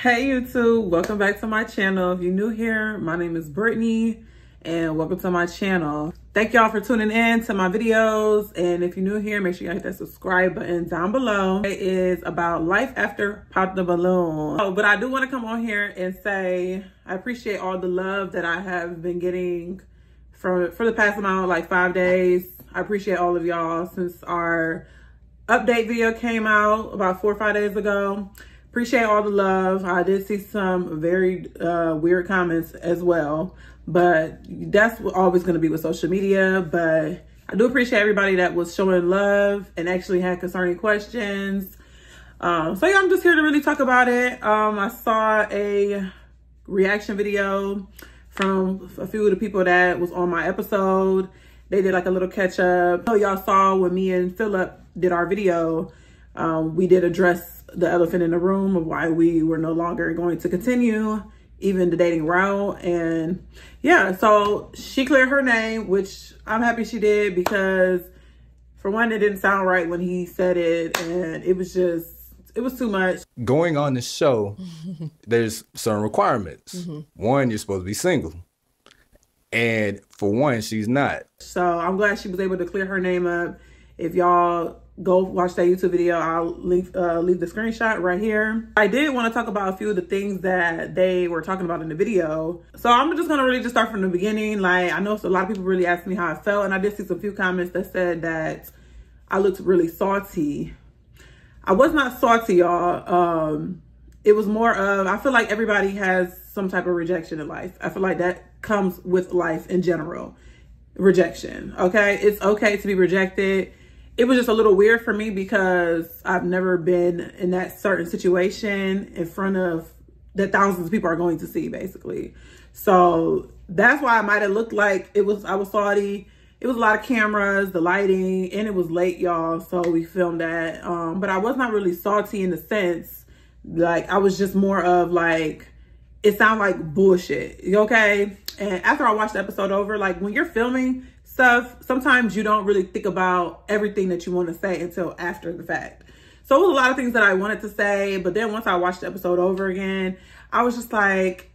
Hey YouTube, welcome back to my channel. If you're new here, my name is Brittany and welcome to my channel. Thank y'all for tuning in to my videos, and if you're new here, make sure you hit that subscribe button down below. It is about life after Pop the Balloon. Oh, but I do want to come on here and say I appreciate all the love that I have been getting for the past amount, like 5 days. I appreciate all of y'all since our update video came out about 4 or 5 days ago. Appreciate all the love. I did see some very weird comments as well, but that's always going to be with social media. But I do appreciate everybody that was showing love and actually had concerning questions. So yeah, I'm just here to really talk about it. I saw a reaction video from a few of the people that was on my episode. They did like a little catch up. So y'all saw when me and Phillip did our video, we did address the elephant in the room of why we were no longer going to continue even the dating route. And yeah, so she cleared her name, which I'm happy she did, because for one, it didn't sound right when he said it, and it was too much. Going on the show, there's certain requirements. One, you're supposed to be single, and for one, she's not. So I'm glad she was able to clear her name up. If y'all go watch that YouTube video, I'll leave the screenshot right here. I did want to talk about a few of the things that they were talking about in the video. So I'm just gonna really just start from the beginning. Like, I know a lot of people really asked me how I felt, and I did see some few comments that said that I looked really salty. I was not salty, y'all. It was more of, I feel like everybody has some type of rejection in life. I feel like that comes with life in general. Rejection, okay? It's okay to be rejected. It was just a little weird for me because I've never been in that certain situation in front of that thousands of people are going to see, basically. So that's why I might have looked like I was salty. It was a lot of cameras, the lighting, and it was late, y'all. So we filmed that. But I was not really salty in the sense, like, I was just more of like, it sounded like bullshit, okay? And after I watched the episode over, like, when you're filming stuff, sometimes you don't really think about everything that you want to say until after the fact. So it was a lot of things that I wanted to say, but then once I watched the episode over again, I was just like,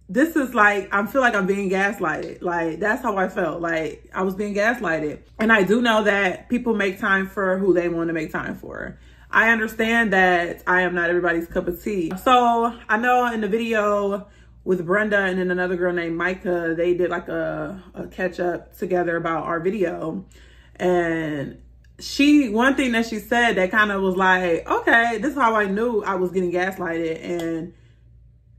this is like, I feel like I'm being gaslighted. Like, that's how I felt. Like, I was being gaslighted. And I do know that people make time for who they want to make time for. I understand that I am not everybody's cup of tea. So I know in the video with Brenda and then another girl named Micah, they did like a catch up together about our video. And one thing that she said that kind of was like, okay, this is how I knew I was getting gaslighted. And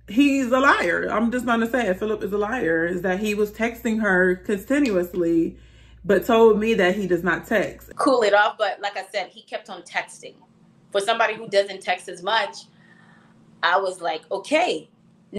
he's a liar. I'm just gonna say it. Phillip is a liar. Is that he was texting her continuously, but told me that he does not text. Cool it off, but like I said, he kept on texting. For somebody who doesn't text as much, I was like, okay.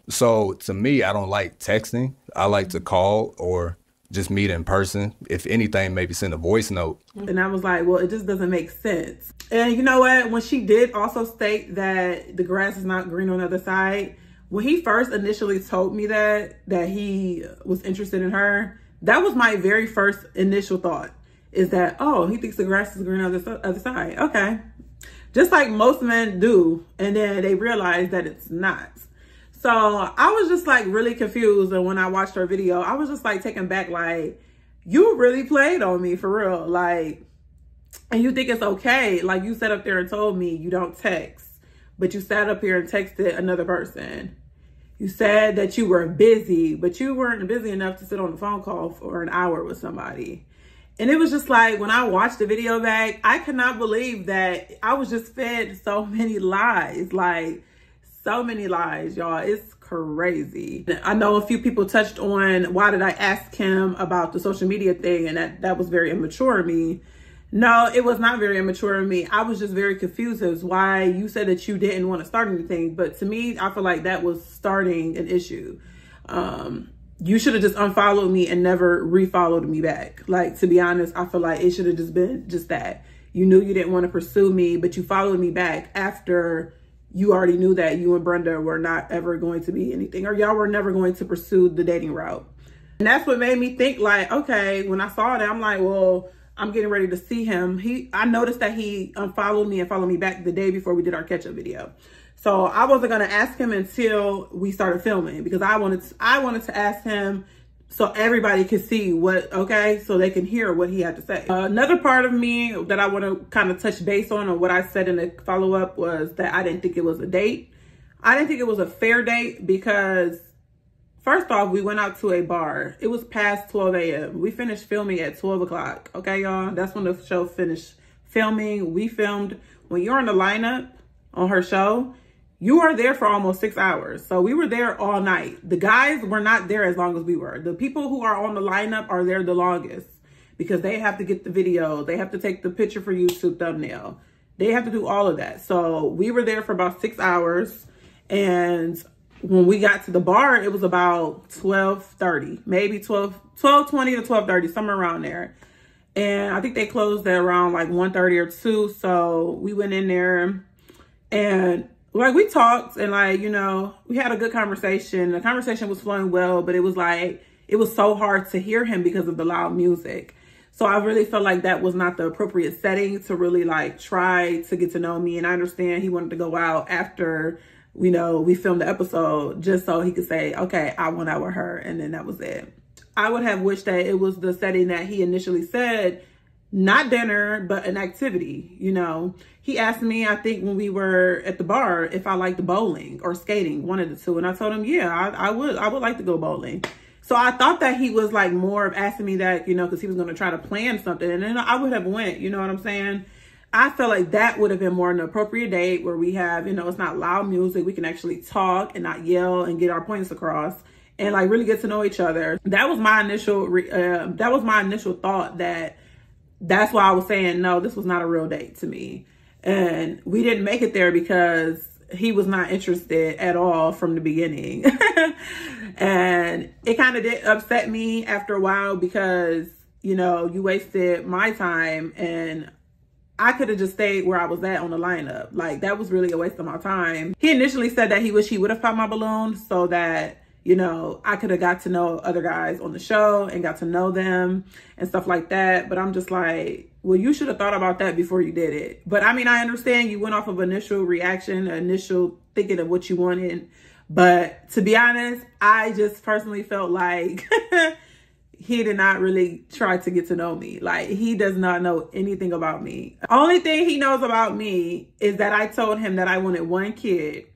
So to me, I don't like texting. I like to call or just meet in person. If anything, maybe send a voice note. And I was like, well, it just doesn't make sense. And you know what? When she did also state that the grass is not green on the other side, when he first initially told me that he was interested in her, that was my very first initial thought, is that, oh, he thinks the grass is green on the other side. Okay. Just like most men do. And then they realize that it's not. So I was just like really confused. And when I watched her video, I was just like taken back, like, you really played on me for real. Like, and you think it's okay. Like, you sat up there and told me you don't text, but you sat up here and texted another person. You said that you were busy, but you weren't busy enough to sit on the phone call for an hour with somebody. And it was just like, when I watched the video back, I could not believe that I was just fed so many lies. Like, so many lies, y'all. It's crazy. I know a few people touched on, why did I ask him about the social media thing? And that was very immature of me. No, it was not very immature of me. I was just very confused as why you said that you didn't want to start anything. But to me, I feel like that was starting an issue. You should have just unfollowed me and never refollowed me back. Like, to be honest, I feel like it should have just been just that. You knew you didn't want to pursue me, but you followed me back after you already knew that you and Brenda were not ever going to be anything, or y'all were never going to pursue the dating route. And that's what made me think, like, okay, when I saw that, I'm like, well, I'm getting ready to see him. I noticed that he unfollowed me and followed me back the day before we did our catch-up video. So I wasn't going to ask him until we started filming, because I wanted to ask him so everybody could see so they can hear what he had to say. Another part of me that I want to kind of touch base on, or what I said in the follow-up, was that I didn't think it was a date. I didn't think it was a fair date because, first off, we went out to a bar. It was past 12 a.m. We finished filming at 12 o'clock. Okay, y'all? That's when the show finished filming. We filmed. When you're in the lineup on her show, you are there for almost 6 hours. So we were there all night. The guys were not there as long as we were. The people who are on the lineup are there the longest because they have to get the video. They have to take the picture for YouTube thumbnail. They have to do all of that. So we were there for about 6 hours. And when we got to the bar, it was about 12:30, maybe 12:20 to 12:30, somewhere around there. And I think they closed at around like 1:30 or 2. So we went in there and like we talked, and like, you know, we had a good conversation. The conversation was flowing well, but it was like, it was so hard to hear him because of the loud music. So I really felt like that was not the appropriate setting to really like try to get to know me. And I understand he wanted to go out after, you know, we filmed the episode just so he could say, okay, I went out with her. And then that was it. I would have wished that it was the setting that he initially said, not dinner, but an activity. You know, he asked me, I think when we were at the bar, if I liked bowling or skating, one of the two. And I told him, yeah, I would like to go bowling. So I thought that he was like more of asking me that, you know, because he was going to try to plan something. And then I would have went, you know what I'm saying? I felt like that would have been more an appropriate date where we have, you know, it's not loud music. We can actually talk and not yell and get our points across and like really get to know each other. That was my initial, thought. That's why I was saying, no, this was not a real date to me. And we didn't make it there because he was not interested at all from the beginning. And it kind of did upset me after a while because, you know, you wasted my time and I could have just stayed where I was at on the lineup. Like, that was really a waste of my time. He initially said that he wished he would have popped my balloon so that, you know, I could have got to know other guys on the show and got to know them and stuff like that. But I'm just like, well, you should have thought about that before you did it. But I mean, I understand you went off of initial reaction, initial thinking of what you wanted. But to be honest, I just personally felt like he did not really try to get to know me. Like, he does not know anything about me. The only thing he knows about me is that I told him that I wanted one kid.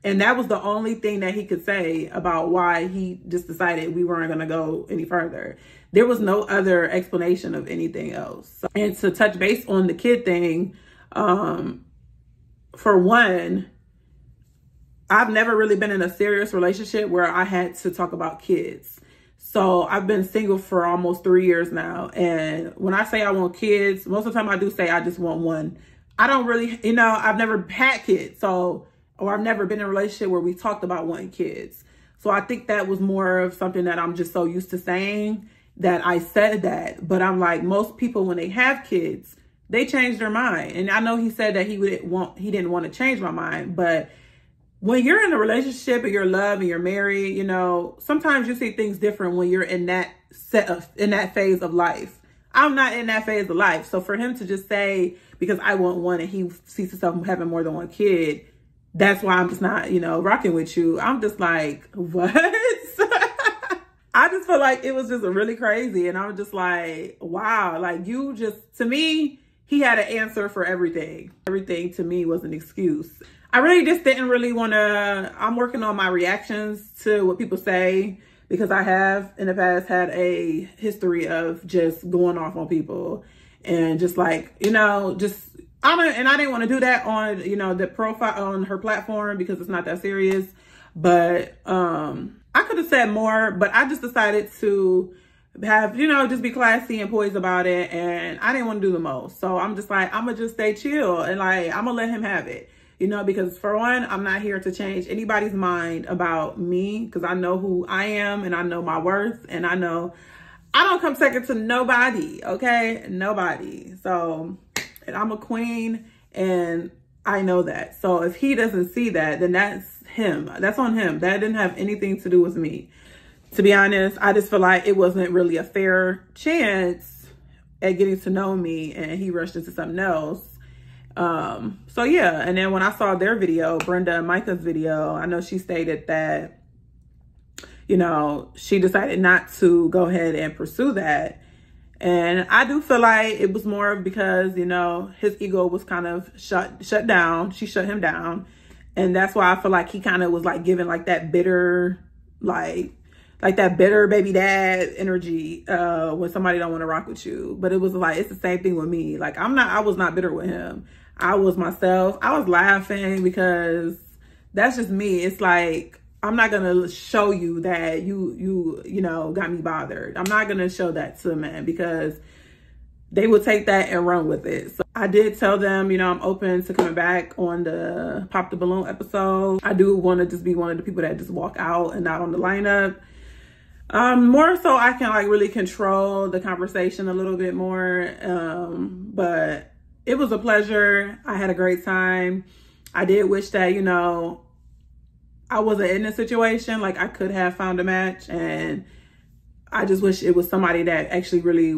And that was the only thing that he could say about why he just decided we weren't going to go any further. There was no other explanation of anything else. And to touch base on the kid thing, for one, I've never really been in a serious relationship where I had to talk about kids. So I've been single for almost 3 years now. And when I say I want kids, most of the time I do say I just want one. I don't really, you know, I've never had kids. Or I've never been in a relationship where we talked about wanting kids. So I think that was more of something that I'm just so used to saying that I said that. But I'm like, most people, when they have kids, they change their mind. And I know he said that he didn't want to change my mind. But when you're in a relationship and you're in love and you're married, you know, sometimes you see things different when you're in that phase of life. I'm not in that phase of life. So for him to just say, because I want one and he sees himself having more than one kid, that's why I'm just not, you know, rocking with you. I'm just like, what? I just feel like it was just really crazy. And I was just like, wow, like you just, to me, he had an answer for everything. Everything to me was an excuse. I really just didn't really want to, I'm working on my reactions to what people say because I have in the past had a history of just going off on people and just like, you know, just, I didn't want to do that on, you know, the profile on her platform because it's not that serious. But I could have said more, but I just decided to have, you know, just be classy and poised about it. And I didn't want to do the most. So I'm just like, I'm going to just stay chill and like, I'm going to let him have it, you know, because for one, I'm not here to change anybody's mind about me because I know who I am and I know my worth and I know I don't come second to nobody. Okay. Nobody. So, and I'm a queen and I know that. So if he doesn't see that, then that's him. That's on him. That didn't have anything to do with me. To be honest, I just feel like it wasn't really a fair chance at getting to know me and he rushed into something else. So yeah, and then when I saw their video, Brenda and Micah's video, I know she stated that, you know, she decided not to go ahead and pursue that. And I do feel like it was more because, you know, his ego was kind of shut down. She shut him down. And that's why I feel like he kind of was like giving like that bitter, like that bitter baby dad energy when somebody don't want to rock with you. But it was like, it's the same thing with me. Like I was not bitter with him. I was myself. I was laughing because that's just me. It's like, I'm not going to show you that you know, got me bothered. I'm not going to show that to a man because they would take that and run with it. So I did tell them, you know, I'm open to coming back on the Pop the Balloon episode. I do want to just be one of the people that just walk out and not on the lineup. More so I can like really control the conversation a little bit more. But it was a pleasure. I had a great time. I did wish that, you know, I wasn't in a situation, like I could have found a match, and I just wish it was somebody that actually really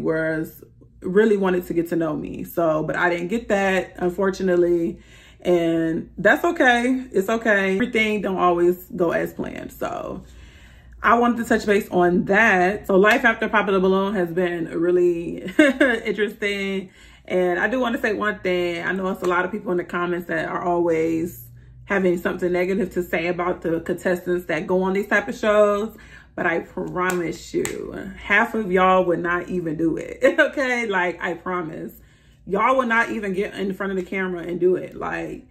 wanted to get to know me. So, but I didn't get that, unfortunately, and that's okay. It's okay. Everything don't always go as planned. So I wanted to touch base on that. So life after Pop the Balloon has been really interesting. And I do want to say one thing. I know it's a lot of people in the comments that are always having something negative to say about the contestants that go on these type of shows. But I promise you, half of y'all would not even do it. Okay? Like, I promise. Y'all would not even get in front of the camera and do it. Like,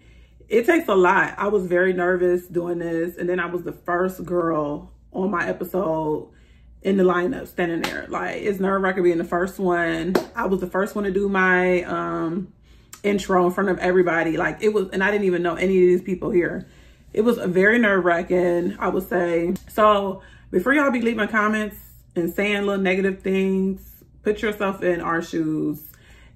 it takes a lot. I was very nervous doing this. And then I was the first girl on my episode in the lineup standing there. Like, it's nerve-wracking being the first one. I was the first one to do my intro in front of everybody. Like, it was, and I didn't even know any of these people here. It was very nerve-wracking, I would say. So before y'all be leaving comments and saying little negative things, put yourself in our shoes.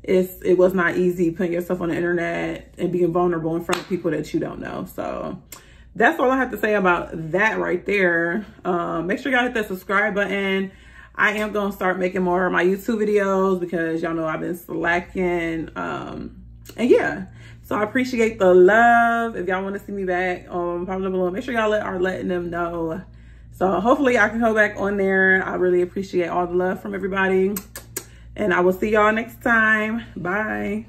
It was not easy putting yourself on the internet and being vulnerable in front of people that you don't know. So that's all I have to say about that right there. Make sure y'all hit that subscribe button. I am going to start making more of my YouTube videos because y'all know I've been slacking. And yeah, so I appreciate the love. If y'all want to see me back on Pop the Balloon, make sure y'all are letting them know. So hopefully I can go back on there. I really appreciate all the love from everybody. And I will see y'all next time. Bye.